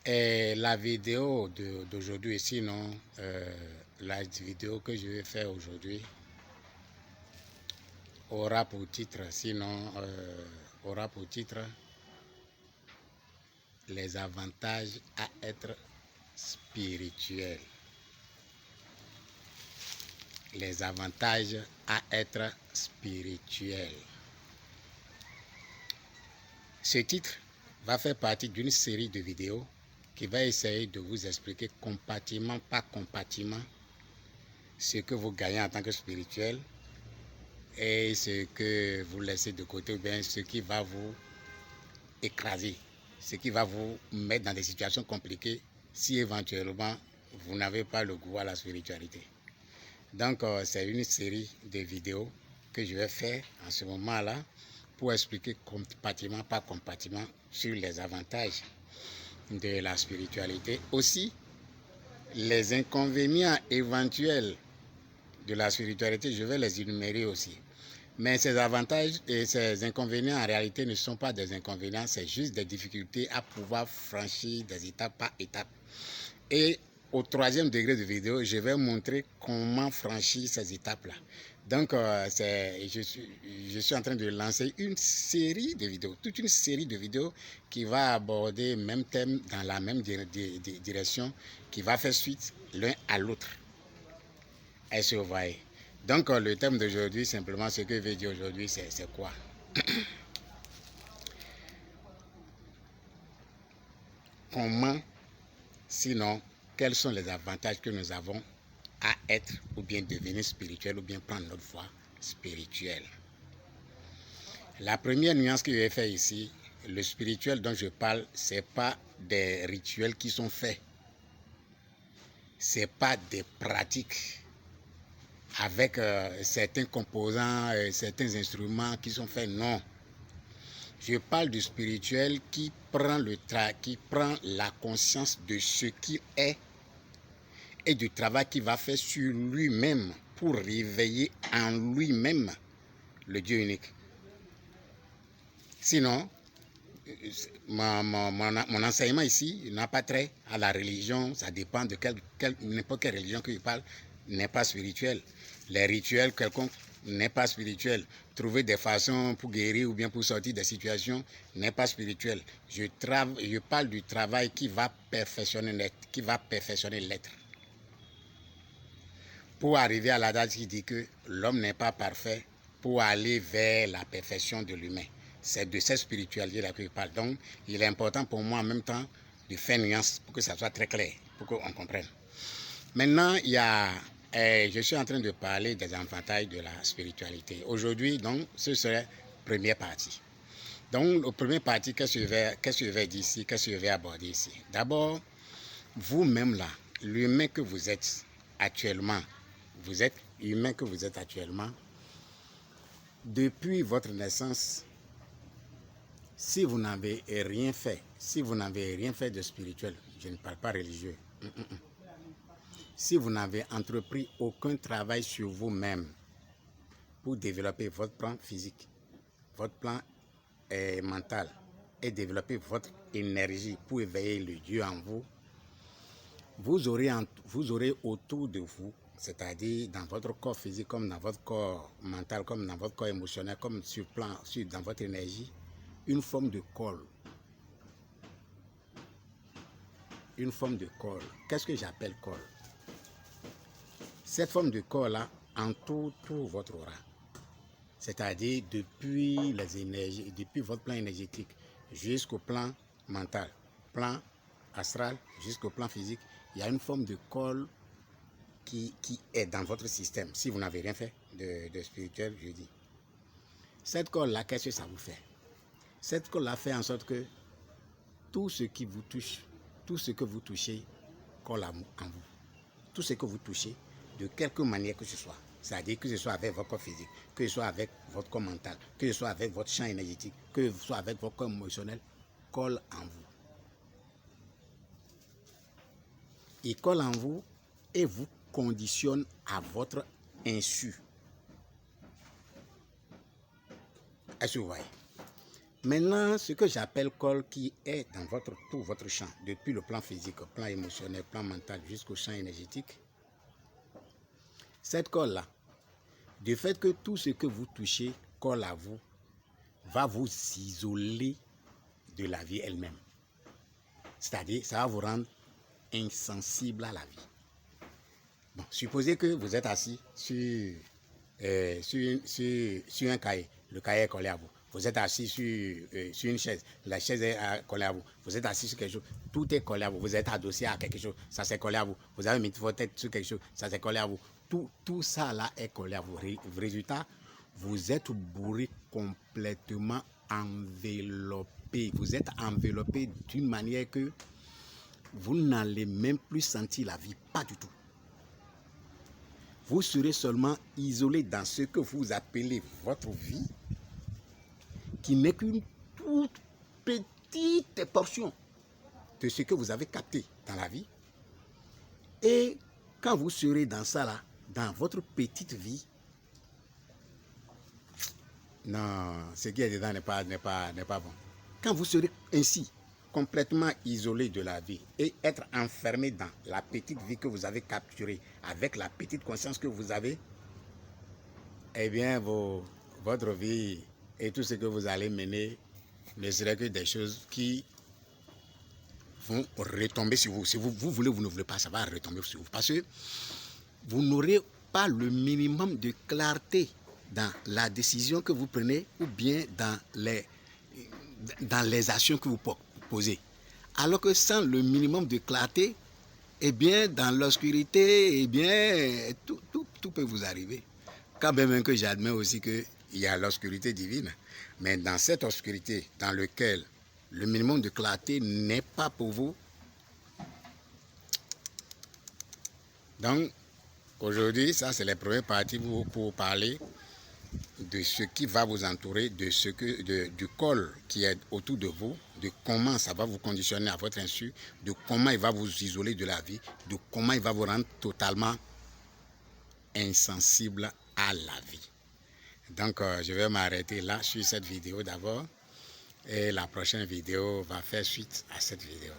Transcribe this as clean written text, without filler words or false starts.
Et la vidéo d'aujourd'hui, sinon, la vidéo que je vais faire aujourd'hui aura pour titre, aura pour titre les avantages à être spirituel. Les avantages à être spirituel. Ce titre va faire partie d'une série de vidéos qui va essayer de vous expliquer compartiment par compartiment ce que vous gagnez en tant que spirituel et ce que vous laissez de côté, ou bien ce qui va vous écraser, ce qui va vous mettre dans des situations compliquées si éventuellement vous n'avez pas le goût à la spiritualité. Donc, c'est une série de vidéos que je vais faire en ce moment-là pour expliquer compartiment par compartiment sur les avantages de la spiritualité. Aussi, les inconvénients éventuels de la spiritualité, je vais les énumérer aussi. Mais ces avantages et ces inconvénients, en réalité, ne sont pas des inconvénients, c'est juste des difficultés à pouvoir franchir des étapes par étape. Et au troisième degré de vidéo, je vais montrer comment franchir ces étapes-là. Donc, je suis en train de lancer une série de vidéos, toute une série de vidéos qui va aborder le même thème dans la même direction, qui va faire suite l'un à l'autre. Est-ce que vous voyez? Donc, le thème d'aujourd'hui, simplement, ce que je vais dire aujourd'hui, c'est quoi? Comment, sinon, quels sont les avantages que nous avons à être ou bien devenir spirituel ou bien prendre notre voie spirituelle? La première nuance que je vais faire ici, le spirituel dont je parle, ce n'est pas des rituels qui sont faits. Ce n'est pas des pratiques avec certains composants, certains instruments qui sont faits, non. Je parle du spirituel qui prend la conscience de ce qu'il est et du travail qu'il va faire sur lui-même pour réveiller en lui-même le Dieu unique. Sinon, mon enseignement ici n'a pas trait à la religion, ça dépend de n'importe quelle religion que je parle, n'est pas spirituel. Les rituels quelconques n'est pas spirituel. Trouver des façons pour guérir ou bien pour sortir des situations n'est pas spirituel. Je parle du travail qui va perfectionner l'être. Pour arriver à la date qui dit que l'homme n'est pas parfait pour aller vers la perfection de l'humain. C'est de cette spiritualité-là que je parle. Donc, il est important pour moi en même temps de faire nuance pour que ça soit très clair, pour qu'on comprenne. Maintenant, je suis en train de parler des avantages de la spiritualité. Aujourd'hui, donc, ce serait la première partie. Donc, la première partie, qu'est-ce que je vais dire ici, qu'est-ce que je vais aborder ici? D'abord, vous-même là, l'humain que vous êtes actuellement, depuis votre naissance, si vous n'avez rien fait, de spirituel, je ne parle pas religieux, si vous n'avez entrepris aucun travail sur vous-même pour développer votre plan physique, votre plan mental et développer votre énergie pour éveiller le Dieu en vous, vous aurez autour de vous, c'est-à-dire dans votre corps physique, comme dans votre corps mental, comme dans votre corps émotionnel, comme dans votre énergie, une forme de colle. Une forme de colle. Qu'est-ce que j'appelle colle? Cette forme de corps-là entoure tout votre aura. C'est-à-dire depuis les énergies, depuis votre plan énergétique jusqu'au plan mental, plan astral jusqu'au plan physique, il y a une forme de colle qui est dans votre système. Si vous n'avez rien fait de spirituel, je dis. Cette colle-là, qu'est-ce que ça vous fait? Cette colle-là fait en sorte que tout ce qui vous touche, tout ce que vous touchez, colle en vous. Tout ce que vous touchez, de quelque manière que ce soit, c'est-à-dire que ce soit avec votre corps physique, que ce soit avec votre corps mental, que ce soit avec votre champ énergétique, que ce soit avec votre corps émotionnel, colle en vous. Il colle en vous et vous conditionne à votre insu. Est-ce que vous voyez? Maintenant, ce que j'appelle col qui est dans tout votre champ, depuis le plan physique, plan émotionnel, plan mental, jusqu'au champ énergétique, cette colle-là, du fait que tout ce que vous touchez colle à vous, va vous isoler de la vie elle-même. C'est-à-dire, ça va vous rendre insensible à la vie. Bon, supposez que vous êtes assis sur un cahier, le cahier est collé à vous. Vous êtes assis sur une chaise, la chaise est collée à vous. Vous êtes assis sur quelque chose, tout est collé à vous. Vous êtes adossé à quelque chose, ça s'est collé à vous. Vous avez mis votre tête sur quelque chose, ça s'est collé à vous. Tout ça là est collé à vous. Résultat, vous êtes bourré complètement enveloppé. Vous êtes enveloppé d'une manière que vous n'allez même plus sentir la vie, pas du tout. Vous serez seulement isolé dans ce que vous appelez votre vie, qui n'est qu'une toute petite portion de ce que vous avez capté dans la vie. Et quand vous serez dans ça là, dans votre petite vie, non, ce qui est dedans n'est pas bon. Quand vous serez ainsi, complètement isolé de la vie et être enfermé dans la petite vie que vous avez capturée, avec la petite conscience que vous avez, eh bien, votre vie et tout ce que vous allez mener ne serait que des choses qui vont retomber sur vous. Si vous voulez ou vous ne voulez pas, ça va retomber sur vous. Parce que vous n'aurez pas le minimum de clarté dans la décision que vous prenez ou bien dans les actions que vous posez. Alors que sans le minimum de clarté, eh bien, dans l'obscurité, eh bien, tout peut vous arriver. Quand même que j'admets aussi qu'il y a l'obscurité divine, mais dans cette obscurité dans laquelle le minimum de clarté n'est pas pour vous. Donc, aujourd'hui, ça c'est les premières parties pour parler de ce qui va vous entourer, du col qui est autour de vous, de comment ça va vous conditionner à votre insu, de comment il va vous isoler de la vie, de comment il va vous rendre totalement insensible à la vie. Donc, je vais m'arrêter là sur cette vidéo d'abord et la prochaine vidéo va faire suite à cette vidéo.